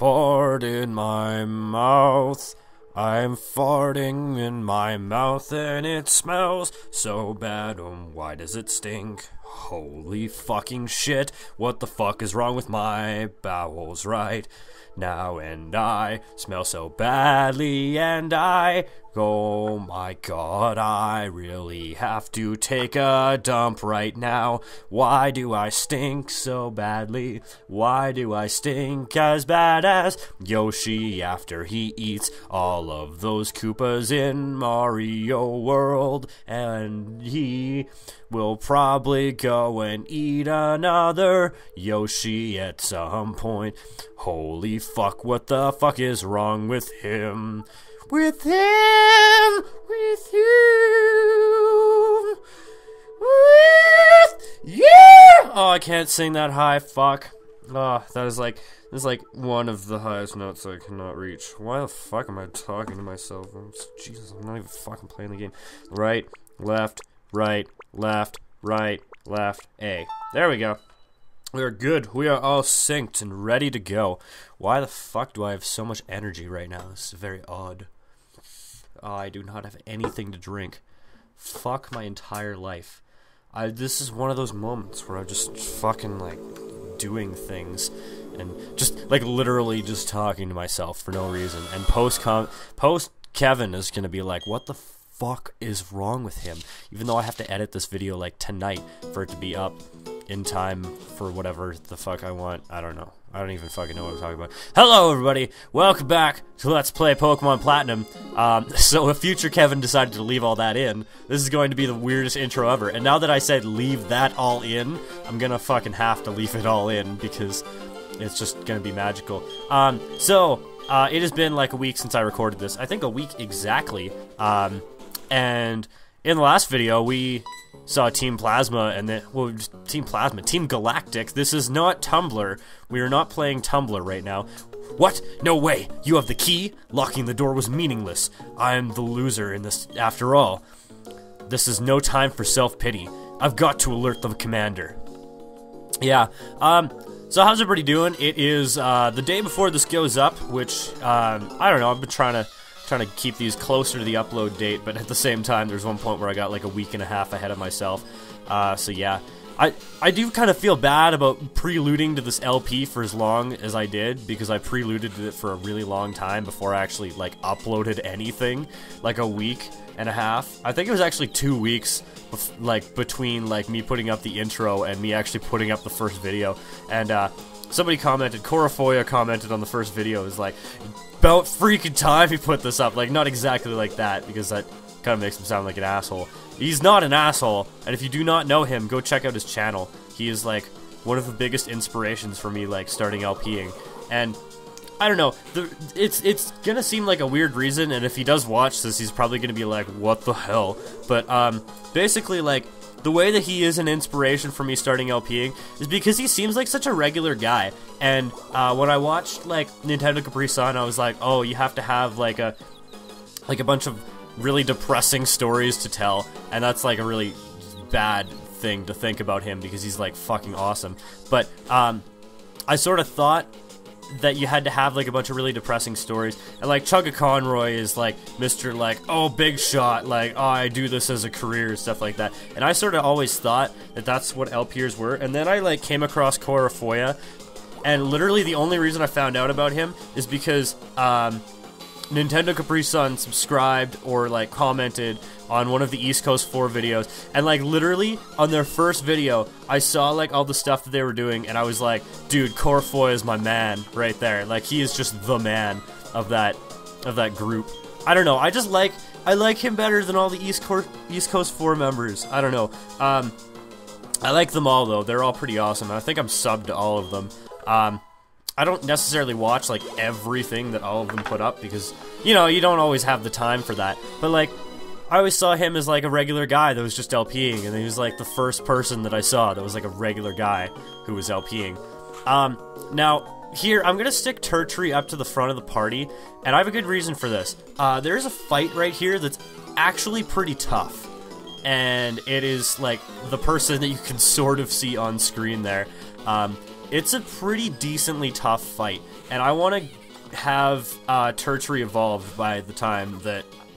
fart in my mouth. I'm farting in my mouth and it smells so bad. Why does it stink? Holy fucking shit. What the fuck is wrong with my bowels right now? And I smell so badly and oh my god, I really have to take a dump right now. Why do I stink so badly? Why do I stink as bad as Yoshi after he eats all of those Koopas in Mario World? And he will probably go and eat another Yoshi at some point. Holy fuck, what the fuck is wrong with him? With him, with you, with you. Oh, I can't sing that high. Fuck. Oh, that is like one of the highest notes I cannot reach. Why the fuck am I talking to myself? Jesus, I'm not even fucking playing the game. Right, left, right, left, right, left. A. There we go. We are good. We are all synced and ready to go. Why the fuck do I have so much energy right now? This is very odd. Oh, I do not have anything to drink. Fuck my entire life. This is one of those moments where I'm just fucking, like, doing things and just, like, literally just talking to myself for no reason. And post Kevin is gonna be like, what the fuck is wrong with him? Even though I have to edit this video, like, tonight for it to be up in time for whatever the fuck I want. I don't know. I don't even fucking know what I'm talking about. Hello, everybody. Welcome back to Let's Play Pokemon Platinum. So if future Kevin decided to leave all that in, this is going to be the weirdest intro ever. And now that I said leave that all in, I'm gonna fucking have to leave it all in because it's just gonna be magical. It has been like a week since I recorded this. I think a week exactly. And in the last video, we saw Team Plasma and then, well, Team Galactic. This is not Tumblr. We are not playing Tumblr right now. What? No way. You have the key? Locking the door was meaningless. I'm the loser in this after all. This is no time for self-pity. I've got to alert the commander. Yeah, so how's everybody doing? It is, the day before this goes up, which, I don't know, I've been trying to keep these closer to the upload date, but at the same time, there's one point where I got like a week and a half ahead of myself. So yeah, I do kind of feel bad about preluding to this LP for as long as I did, because I preluded it for a really long time before I actually like uploaded anything, like a week and a half. I think it was actually 2 weeks, like between like me putting up the intro and me actually putting up the first video. And somebody commented, Corafoya commented on the first video, is like, about freaking time he put this up. Like, not exactly like that, because that kind of makes him sound like an asshole. He's not an asshole, and if you do not know him, go check out his channel. He is, like, one of the biggest inspirations for me, like, starting LPing. And, I don't know, it's gonna seem like a weird reason, and if he does watch this, he's probably gonna be like, what the hell? But, basically, like, the way that he is an inspiration for me starting LPing is because he seems like such a regular guy. And when I watched like Nintendo Capri Sun, I was like, oh, you have to have like a bunch of really depressing stories to tell, and that's like a really bad thing to think about him because he's like fucking awesome. But I sort of thought that you had to have like a bunch of really depressing stories, and like Chugga Conroy is like Mr. like, oh, big shot, like, oh, I do this as a career, stuff like that. And I sort of always thought that that's what LPers were, and then I like came across Corafoya, and literally the only reason I found out about him is because Nintendo Capri Sun subscribed or like commented on one of the East Coast 4 videos, and like literally on their first video I saw like all the stuff that they were doing, and I was like, dude, Corafoya is my man right there. Like, he is just the man of that group. I don't know, I like him better than all the East Coast 4 members. I don't know. I like them all though. They're all pretty awesome. I think I'm subbed to all of them. I don't necessarily watch, like, everything that all of them put up, because, you know, you don't always have the time for that. But, like, I always saw him as, like, a regular guy that was just LPing, and he was, like, the first person that I saw that was, like, a regular guy who was LPing. Now, here, I'm gonna stick Tertry up to the front of the party, and I have a good reason for this. There's a fight right here that's actually pretty tough. And it is, like, the person that you can sort of see on screen there. It's a pretty decently tough fight, and I want to have Tertiary evolved by the time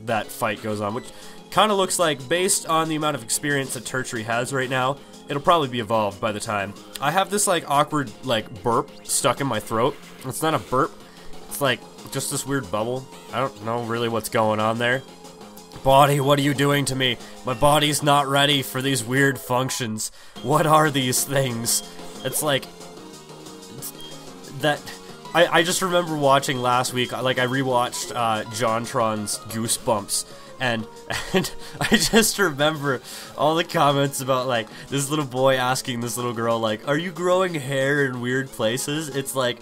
that fight goes on, which kind of looks like, based on the amount of experience that Tertiary has right now, it'll probably be evolved by the time. I have this like awkward like burp stuck in my throat. It's not a burp, it's like just this weird bubble. I don't know really what's going on there. Body, what are you doing to me? My body's not ready for these weird functions. What are these things? It's like that. I just remember watching last week, like I rewatched JonTron's Goosebumps, and I just remember all the comments about like this little boy asking this little girl like, "Are you growing hair in weird places?" It's like,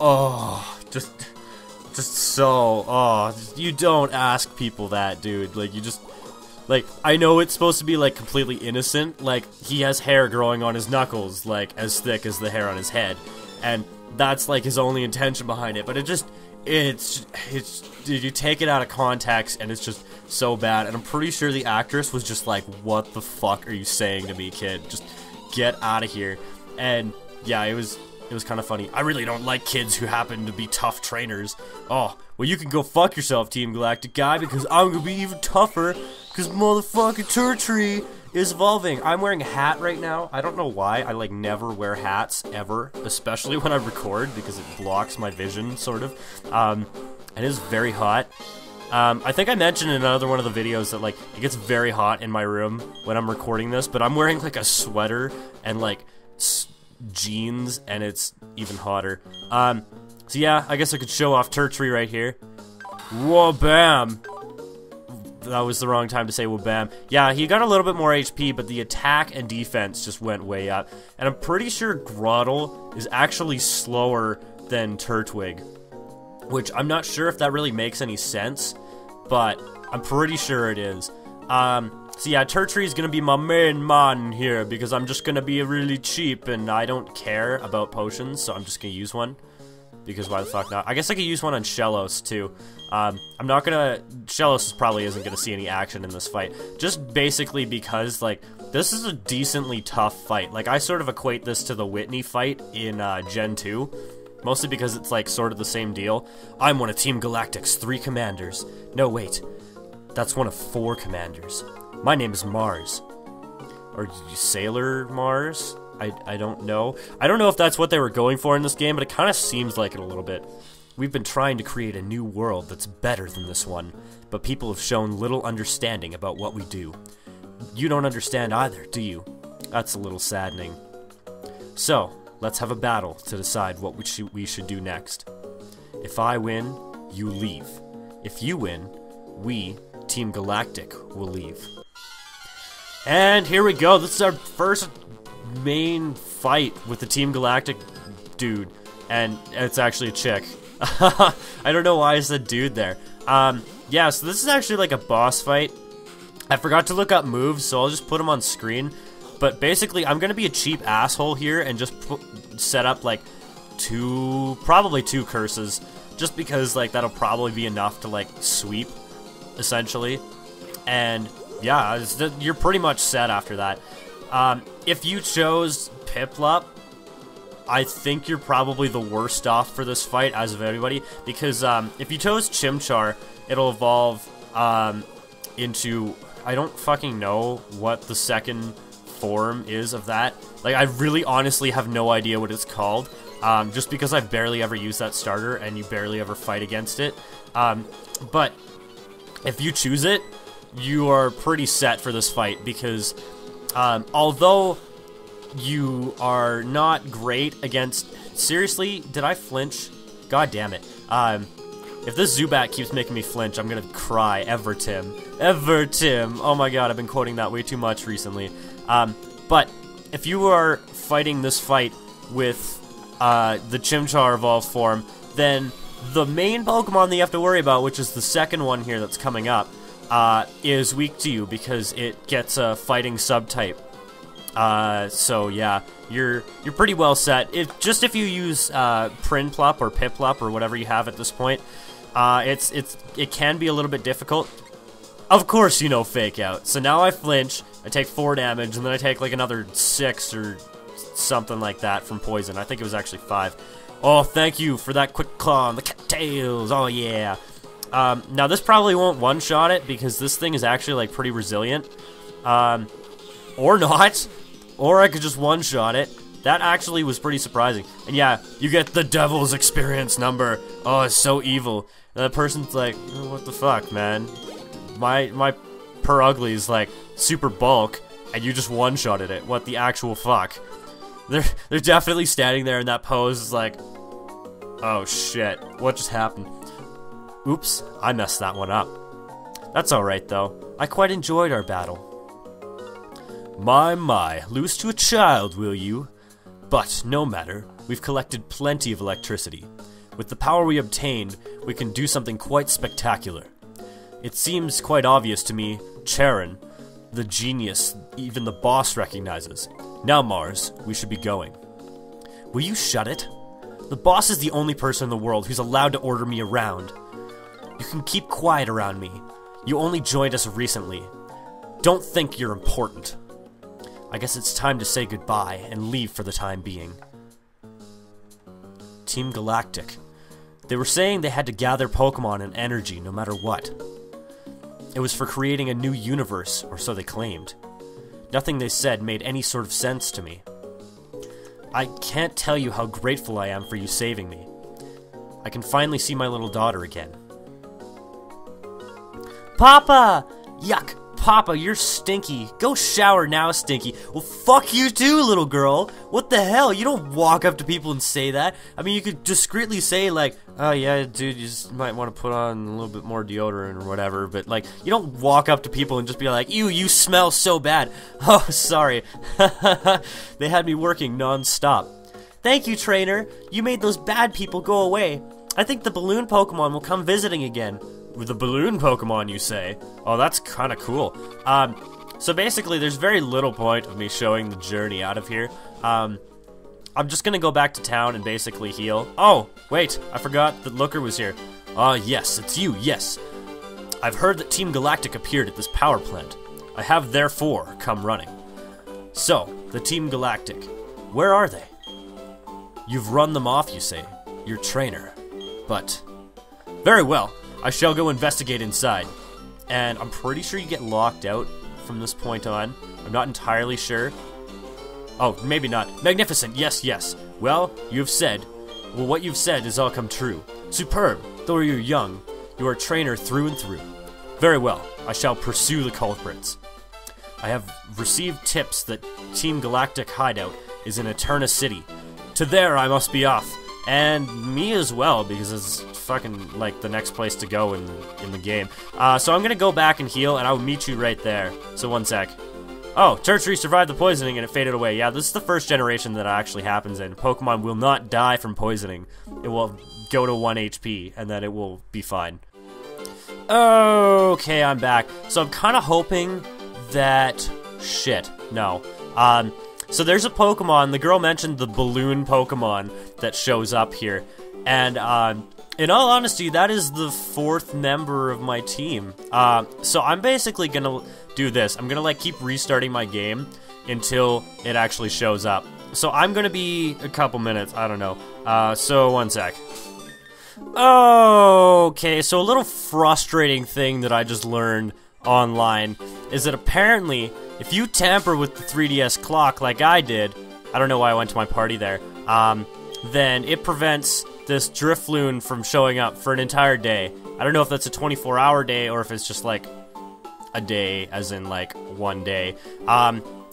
oh, just so, oh, you don't ask people that, dude. Like, you just, like, I know it's supposed to be like completely innocent, like he has hair growing on his knuckles, like as thick as the hair on his head, and that's like his only intention behind it, but it's you take it out of context and it's just so bad, and I'm pretty sure the actress was just like, what the fuck are you saying to me, kid? Just get out of here. And yeah, it was kind of funny. I really don't like kids who happen to be tough trainers. Oh, well, you can go fuck yourself, Team Galactic guy, because I'm gonna be even tougher, because motherfucking Tertiary is evolving. I'm wearing a hat right now. I don't know why. I like never wear hats ever, especially when I record, because it blocks my vision, sort of. It is very hot. I think I mentioned in another one of the videos that like it gets very hot in my room when I'm recording this, but I'm wearing like a sweater and like jeans, and it's even hotter. So yeah, I guess I could show off Tertiary right here. Whoa, bam! That was the wrong time to say whoa, bam. Yeah, he got a little bit more HP, but the attack and defense just went way up. And I'm pretty sure Grottle is actually slower than Turtwig, which I'm not sure if that really makes any sense, but I'm pretty sure it is. So yeah, Tertiary is gonna be my main man here, because I'm just gonna be really cheap, and I don't care about potions, so I'm just gonna use one. Because why the fuck not? I guess I could use one on Shellos, too. I'm not gonna... Shellos probably isn't gonna see any action in this fight. Just basically because, like, this is a decently tough fight. Like, I sort of equate this to the Whitney fight in Gen 2. Mostly because it's, like, sort of the same deal. I'm one of Team Galactic's 3 commanders. No, wait. That's one of 4 commanders. My name is Mars. Or Sailor Mars? I don't know. I don't know if that's what they were going for in this game, but it kind of seems like it a little bit. We've been trying to create a new world that's better than this one, but people have shown little understanding about what we do. You don't understand either, do you? That's a little saddening. So, let's have a battle to decide what we should do next. If I win, you leave. If you win, we, Team Galactic, will leave. And here we go. This is our first main fight with the Team Galactic dude, and it's actually a chick. I don't know why I said dude there. Yeah, so this is actually like a boss fight. I forgot to look up moves, so I'll just put them on screen. But basically, I'm gonna be a cheap asshole here and just set up like probably two curses, just because like that'll probably be enough to like sweep, essentially. And yeah, you're pretty much set after that. If you chose Piplup, I think you're probably the worst off for this fight as of anybody, because if you chose Chimchar, it'll evolve into, I don't fucking know what the second form is of that. Like, I really honestly have no idea what it's called, just because I've barely ever used that starter and you barely ever fight against it. But if you choose it, you are pretty set for this fight, because although you are not great against... Seriously? Did I flinch? God damn it. If this Zubat keeps making me flinch, I'm gonna cry. Evertim. Evertim! Oh my god, I've been quoting that way too much recently. But if you are fighting this fight with the Chimchar evolved form, then the main Pokemon that you have to worry about, which is the second one here that's coming up, is weak to you because it gets a fighting subtype. So yeah, you're pretty well set. If you use Prinplup or Piplup or whatever you have at this point, it can be a little bit difficult. Of course, you know Fake Out. So now I flinch, I take 4 damage, and then I take like another 6 or something like that from poison. I think it was actually 5. Oh, thank you for that quick claw on the cattails. Oh, yeah. Now, this probably won't one-shot it because this thing is actually, like, pretty resilient. Or not. Or I could just one-shot it. That actually was pretty surprising. And yeah, you get the devil's experience number. Oh, it's so evil. And that person's like, oh, what the fuck, man? My per ugly is like super bulk, and you just one-shotted it. What the actual fuck? They're definitely standing there in that pose is like, oh shit, what just happened? Oops, I messed that one up. That's alright though. I quite enjoyed our battle. My, lose to a child, will you? But, no matter, we've collected plenty of electricity. With the power we obtained, we can do something quite spectacular. It seems quite obvious to me, Charon, the genius even the boss recognizes. Now, Mars, we should be going. Will you shut it? The boss is the only person in the world who's allowed to order me around. You can keep quiet around me. You only joined us recently. Don't think you're important. I guess it's time to say goodbye and leave for the time being. Team Galactic. They were saying they had to gather Pokemon and energy no matter what. It was for creating a new universe, or so they claimed. Nothing they said made any sort of sense to me. I can't tell you how grateful I am for you saving me. I can finally see my little daughter again. Papa! Yuck! Papa, you're stinky. Go shower now, Stinky. Well, fuck you too, little girl. What the hell? You don't walk up to people and say that. I mean, you could discreetly say, like, oh, yeah, dude, you just might want to put on a little bit more deodorant or whatever. But, like, you don't walk up to people and just be like, ew, you smell so bad. Oh, sorry. They had me working non-stop. Thank you, trainer. You made those bad people go away. I think the balloon Pokemon will come visiting again. With the balloon Pokemon, you say? Oh, that's kind of cool. So basically, there's very little point of me showing the journey out of here. I'm just gonna go back to town and basically heal. Oh, wait, I forgot that Looker was here. Yes, it's you, yes. I've heard that Team Galactic appeared at this power plant. I have therefore come running. So, the Team Galactic, where are they? You've run them off, you say. Your trainer. But, very well. I shall go investigate inside. And I'm pretty sure you get locked out from this point on. I'm not entirely sure. Oh, maybe not. Magnificent, yes, yes. Well, you've said. Well, what you've said has all come true. Superb. Though you're young, you are a trainer through and through. Very well. I shall pursue the culprits. I have received tips that Team Galactic hideout is in Eterna City. To there I must be off. And me as well, because it's fucking, like, the next place to go in the game. So I'm gonna go back and heal, and I'll meet you right there. So one sec. Oh, Tertiary survived the poisoning and it faded away. Yeah, this is the first generation that actually happens in. Pokemon will not die from poisoning. It will go to 1 HP, and then it will be fine. Okay, I'm back. So I'm kind of hoping that... Shit, no. So there's a Pokemon, the girl mentioned the balloon Pokemon that shows up here. And, in all honesty, that is the 4th member of my team. So I'm basically gonna do this. I'm gonna, like, keep restarting my game until it actually shows up. So I'm gonna be a couple minutes, I don't know. So one sec. Okay, so a little frustrating thing that I just learned online is that apparently if you tamper with the 3DS clock like I did, I don't know why I went to my party there, then it prevents this Drifloon from showing up for an entire day. I don't know if that's a 24-hour day or if it's just like a day, as in like one day.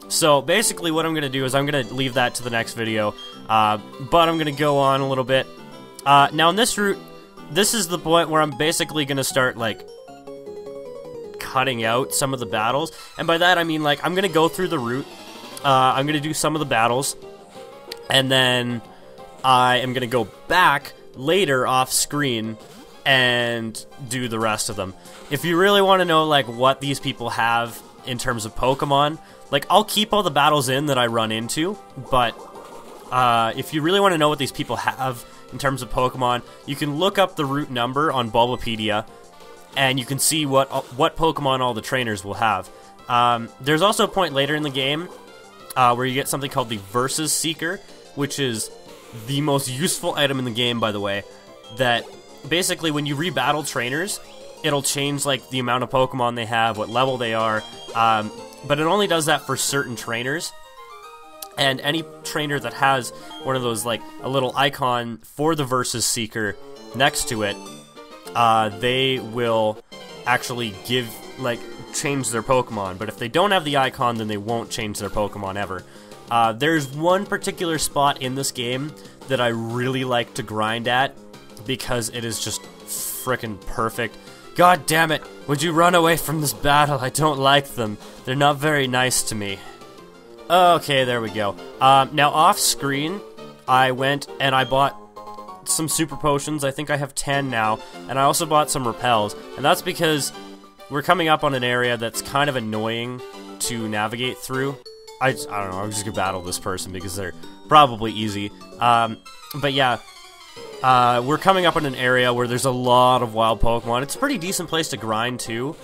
So basically what I'm gonna do is I'm gonna leave that to the next video, but I'm gonna go on a little bit. Now in this route, this is the point where I'm basically gonna start like cutting out some of the battles, and by that I mean like I'm gonna go through the route, I'm gonna do some of the battles, and then I am gonna go back later off screen and do the rest of them. If you really want to know like what these people have in terms of Pokemon, like I'll keep all the battles in that I run into, but if you really want to know what these people have in terms of Pokemon, you can look up the route number on Bulbapedia, and you can see what Pokemon all the trainers will have. There's also a point later in the game where you get something called the Versus Seeker, which is the most useful item in the game, by the way, that basically when you rebattle trainers, it'll change like the amount of Pokemon they have, what level they are, but it only does that for certain trainers. And any trainer that has one of those, like, a little icon for the Versus Seeker next to it, they will actually change their Pokemon. But if they don't have the icon, then they won't change their Pokemon ever. There's one particular spot in this game that I really like to grind at, because it is just frickin' perfect. God damn it! Would you run away from this battle? I don't like them. They're not very nice to me. Okay, there we go. Now off screen, I went and I bought some super potions. I think I have 10 now, and I also bought some repels, and that's because we're coming up on an area that's kind of annoying to navigate through. I don't know, I'm just gonna battle this person because they're probably easy. But yeah, we're coming up on an area where there's a lot of wild Pokemon. It's a pretty decent place to grind too,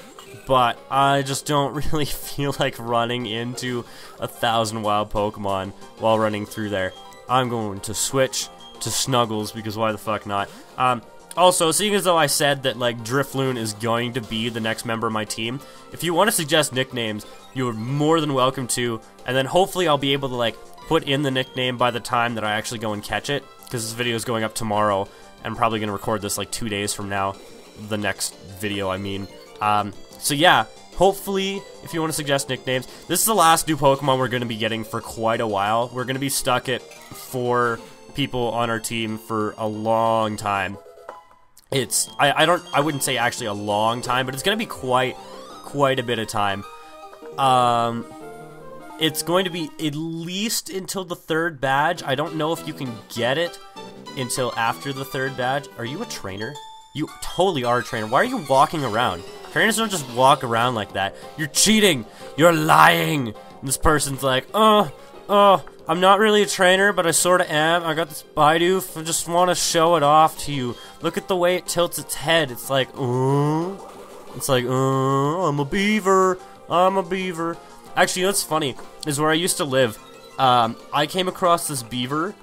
but I just don't really feel like running into 1,000 wild Pokemon while running through there. I'm going to switch to Snuggles, because why the fuck not? Also, seeing as though I said that, like, Drifloon is going to be the next member of my team, if you want to suggest nicknames, you're more than welcome to, and then hopefully I'll be able to, like, put in the nickname by the time that I actually go and catch it, because this video is going up tomorrow. I'm probably going to record this, like, 2 days from now. The next video, I mean. So yeah, hopefully, if you want to suggest nicknames, this is the last new Pokemon we're going to be getting for quite a while. We're going to be stuck at 4 people on our team for a long time. It's, I wouldn't say actually a long time, but it's going to be quite a bit of time. It's going to be at least until the 3rd badge. I don't know if you can get it until after the 3rd badge. Are you a trainer? You totally are a trainer. Why are you walking around? Trainers don't just walk around like that. You're cheating! You're lying! And this person's like, I'm not really a trainer, but I sorta am. I got this Bidoof. I just want to show it off to you. Look at the way it tilts its head. It's like, It's like, I'm a beaver. I'm a beaver. Actually, you know what's funny? Is where I used to live, I came across this beaver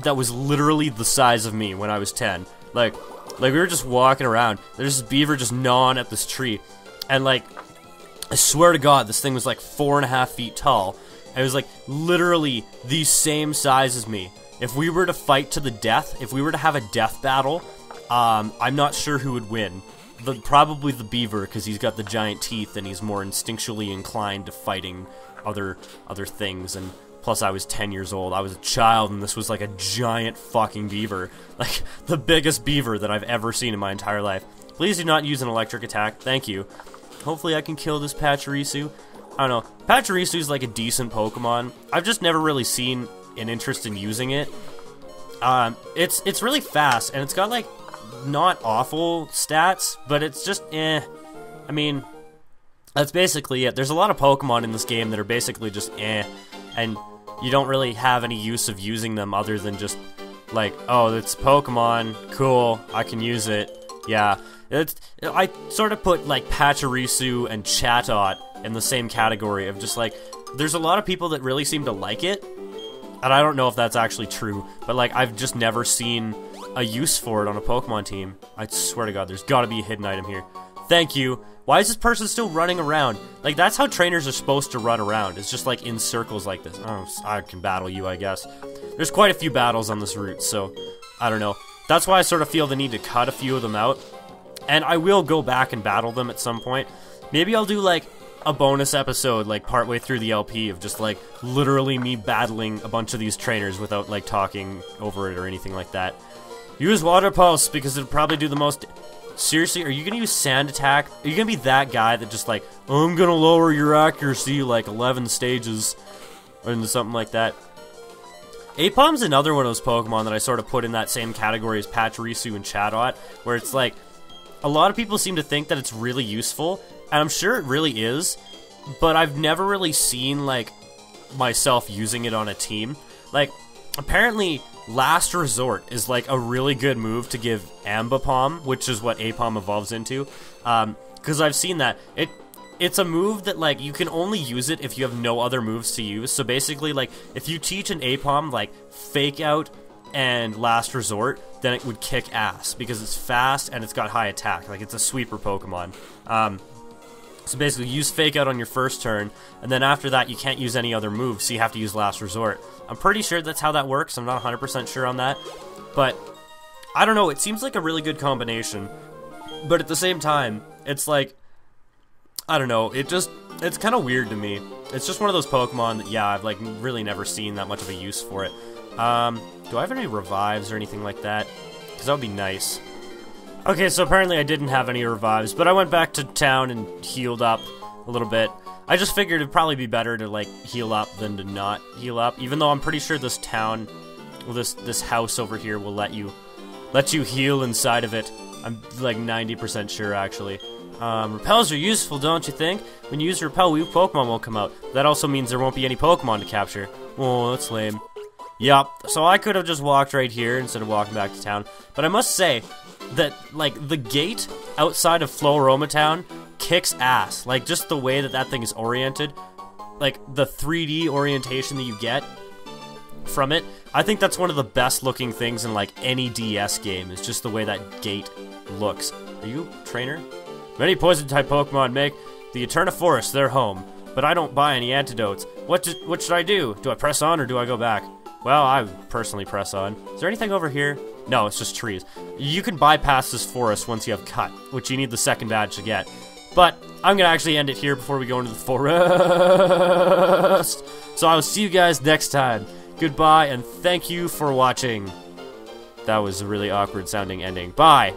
that was literally the size of me when I was 10. Like we were just walking around. There's this beaver just gnawing at this tree. And, like, I swear to God, this thing was, like, 4.5 feet tall. And it was, like, literally the same size as me. If we were to fight to the death, if we were to have a death battle, I'm not sure who would win. Probably the beaver, because he's got the giant teeth and he's more instinctually inclined to fighting other things. And plus, I was 10 years old. I was a child, and this was like a giant fucking beaver. Like, the biggest beaver that I've ever seen in my entire life. Please do not use an electric attack. Thank you. Hopefully I can kill this Pachirisu. I don't know. Pachirisu is like a decent Pokemon. I've just never really seen an interest in using it. It's really fast, and it's got, like, not awful stats, but it's just, I mean, that's basically it. There's a lot of Pokemon in this game that are basically just, and you don't really have any use of using them other than just, like, oh, it's Pokemon, cool, I can use it, yeah. I sort of put, like, Pachirisu and Chatot in the same category of just, like, there's a lot of people that really seem to like it, and I don't know if that's actually true, but, like, I've just never seen a use for it on a Pokemon team. I swear to God, there's gotta be a hidden item here. Thank you. Why is this person still running around? Like, that's how trainers are supposed to run around. It's just, like, in circles like this. Oh, I can battle you, I guess. There's quite a few battles on this route, so I don't know. That's why I sort of feel the need to cut a few of them out. And I will go back and battle them at some point. Maybe I'll do, like, a bonus episode, like, partway through the LP of just, like, literally me battling a bunch of these trainers without, like, talking over it or anything like that. Use Water Pulse, because it'll probably do the most... Seriously, are you gonna use Sand Attack? Are you gonna be that guy that just, like, I'm gonna lower your accuracy, like, 11 stages, or something like that? Apom's another one of those Pokemon that I sort of put in that same category as Pachirisu and Chatot, where it's like, a lot of people seem to think that it's really useful, and I'm sure it really is, but I've never really seen, like, myself using it on a team. Like, apparently, Last Resort is, like, a really good move to give Ambipom, which is what Apom evolves into, because I've seen that. It's a move that, like, you can only use it if you have no other moves to use, so basically, like, if you teach an Apom, like, Fake Out and Last Resort, then it would kick ass because it's fast and it's got high attack. Like, it's a sweeper Pokemon. So basically, use Fake Out on your first turn, and then after that, you can't use any other moves, so you have to use Last Resort. I'm pretty sure that's how that works. I'm not 100% sure on that, but I don't know. It seems like a really good combination, but at the same time, it's like, I don't know. It's kind of weird to me. It's just one of those Pokemon that, yeah, I've like really never seen that much of a use for it. Do I have any revives or anything like that? Because that would be nice. Okay, so apparently I didn't have any revives, but I went back to town and healed up a little bit. I just figured it'd probably be better to, like, heal up than to not heal up, even though I'm pretty sure this town, well, this house over here will let you heal inside of it. I'm, like, 90% sure, actually. Repels are useful, don't you think? When you use Repel, weak Pokemon won't come out. That also means there won't be any Pokemon to capture. Oh, that's lame. Yup, so I could have just walked right here instead of walking back to town, but I must say that, like, the gate outside of Floroma Town kicks ass. Like, just the way that thing is oriented, like, the 3D orientation that you get from it, I think that's one of the best looking things in, like, any DS game, is just the way that gate looks. Are you a trainer? Many poison-type Pokemon make the Eterna Forest their home, but I don't buy any antidotes. What should I do? Do I press on or do I go back? Well, I would personally press on. Is there anything over here? No, it's just trees. You can bypass this forest once you have cut, which you need the second badge to get. But I'm going to actually end it here before we go into the forest. So I will see you guys next time. Goodbye, and thank you for watching. That was a really awkward sounding ending. Bye!